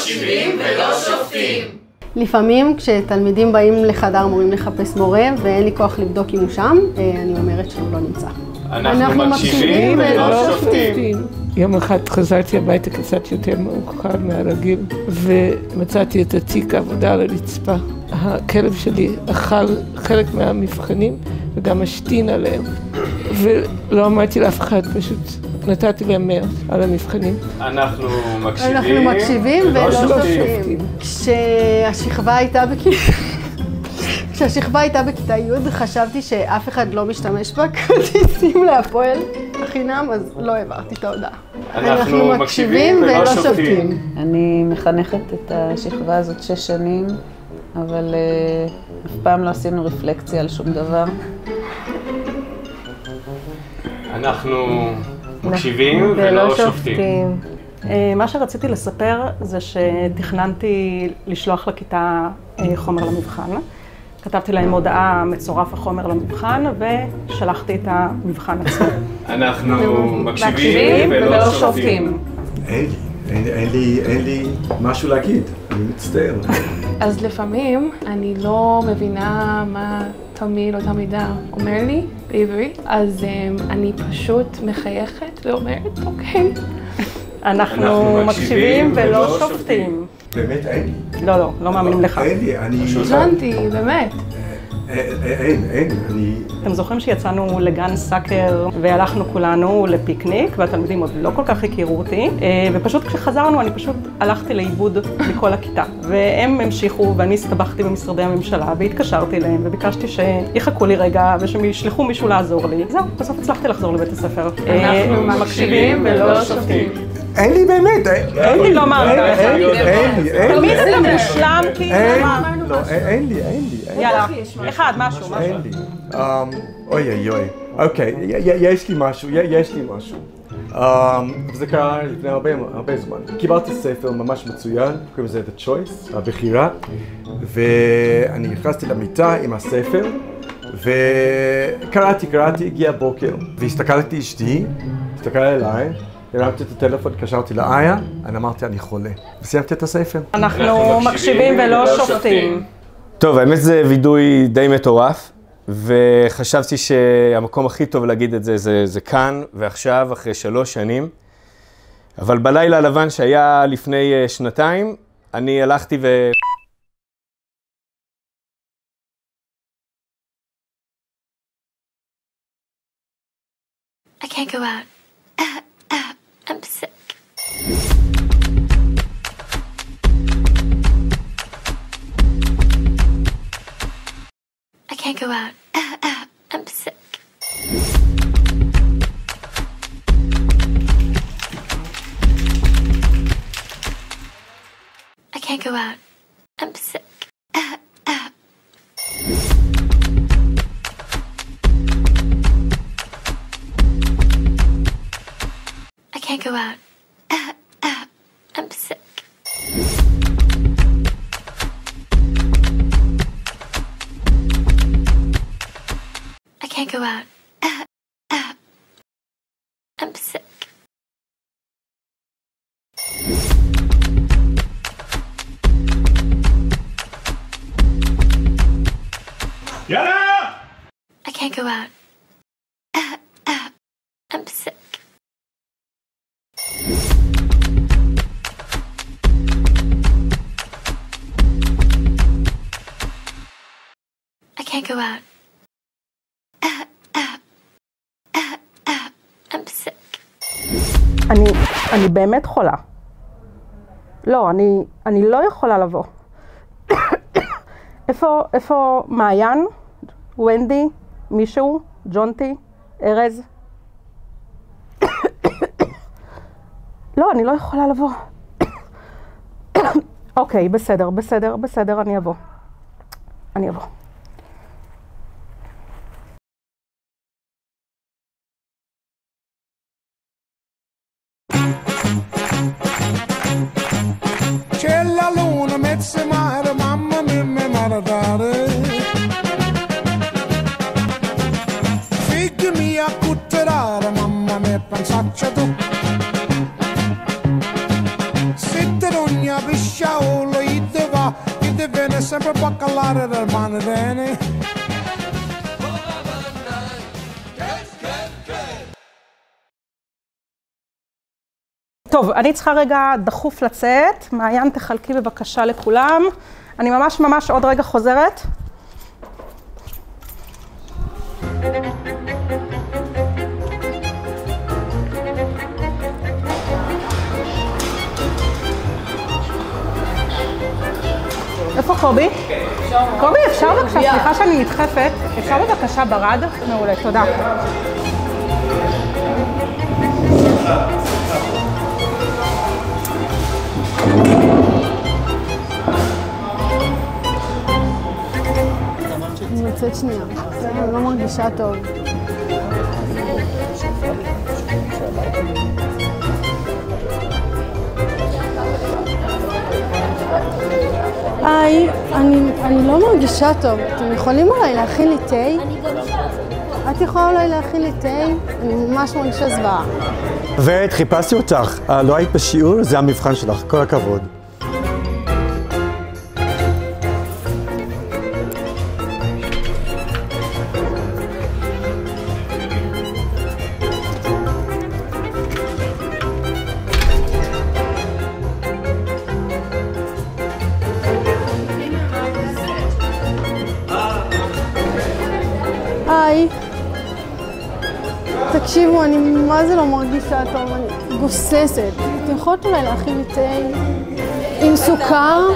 מקשיבים ולא שופטים. לפעמים כשתלמידים באים לחדר מורים לחפש מורה ואין לי כוח לבדוק אם הוא שם, אני אומרת שהוא לא נמצא. אנחנו מקשיבים ולא שופטים. יום אחד חזרתי הביתה קצת יותר מאוחר מהרגיל ומצאתי את התיק העבודה על הרצפה. הכלב שלי אכל חלק מהמבחנים וגם השתין עליהם ולא אמרתי לאף אחד, פשוט נתתי להם 100 על המבחנים. אנחנו מקשיבים ולא שופטים. כשהשכבה הייתה בכיתה י' חשבתי שאף אחד לא משתמש בכרטיסים להפועל החינם, אז לא העברתי את ההודעה. אנחנו מקשיבים ולא שופטים. אני מחנכת את השכבה הזאת 6 שנים, אבל אף פעם לא עשינו רפלקציה על שום דבר. אנחנו מקשיבים ולא שופטים. מה שרציתי לספר זה שתכננתי לשלוח לכיתה חומר למבחן. כתבתי להם הודעה מצורף החומר למבחן ושלחתי את המבחן עצמו. אנחנו מקשיבים ולא שופטים. אין לי משהו להגיד, אני מצטער. אז לפעמים אני לא מבינה מה תלמיד או תלמידה אומר לי בעברית, אז אני פשוט מחייכת ואומרת אוקיי. אנחנו מקשיבים ולא שופטים. באמת אין לי. לא מאמינים לך. אין לי, אני... הבנתי, באמת. אין, אתם זוכרים שיצאנו לגן סאקר והלכנו כולנו לפיקניק והתלמידים עוד לא כל כך הכירו אותי ופשוט כשחזרנו אני פשוט הלכתי לאיבוד מכל הכיתה והם המשיכו ואני הסתבכתי במשרדי הממשלה והתקשרתי אליהם וביקשתי שיחכו לי רגע ושמישלחו מישהו לעזור לי. זהו, בסוף הצלחתי לחזור לבית הספר. אנחנו מקשיבים ולא שופטים. אין לי באמת, אין לי לא מאמין. אין לי. תמיד זה מושלם כאילו. לא, אין לי. יאללה, אחד, משהו. אין לי. אוי. אוקיי, יש לי משהו. זה קרה לפני הרבה זמן. קיבלתי ספר ממש מצוין, קוראים לזה The Choice, הבחירה, ואני נכנסתי למיטה עם הספר, וקראתי, הגיע בוקר, והסתכלתי אשתי, הסתכלה אליי, הרמתי את הטלפון, התקשרתי לאיה, אני אמרתי אני חולה, וסיימתי את הספר. אנחנו מקשיבים ולא שופטים. טוב, האמת זה וידוי די מטורף, וחשבתי שהמקום הכי טוב להגיד את זה זה כאן ועכשיו, אחרי 3 שנים. אבל בלילה הלבן שהיה לפני 2 אני הלכתי I can't go out. I'm sick. I can't go out. I'm sick. I can't go out. I'm sick. I can't go out. I'm sick. I can't go out. I'm sick. יאללה! I can't go out. I'm sick. I can't go out. I'm sick. אני באמת חולה. לא, אני לא יכולה לבוא. איפה מעיין? ונדי? מישהו? ג'ונטי? ארז? לא, אני לא יכולה לבוא. אוקיי, בסדר, אני אבוא. C'è la luna, mezzo mare, mamma mia, mi maradare. Figli mia, cutterare, mamma mia, pensaccia tu. Sitte d'ogna piscia sempre baccalare del mano Danny. טוב, אני צריכה רגע דחוף לצאת. מעיין, תחלקי בבקשה לכולם. אני ממש עוד רגע חוזרת. איפה קובי? קובי, אפשר בבקשה, סליחה שאני נדחפת. אפשר בבקשה ברד? מעולה, תודה. אני יוצאת שנייה, אני לא מרגישה טוב. היי, אני לא מרגישה טוב. אתם יכולים אולי להכין לי תה? את יכולה אולי להכין לי תה? אני ממש מרגישה זוועה. ורד, חיפשתי אותך. לא היית בשיעור? זה המבחן שלך. כל הכבוד. היי, תקשיבו, אני מה זה לא מרגישה טוב, אני גוססת. אתם יכולות אולי להכין לי תה עם סוכר?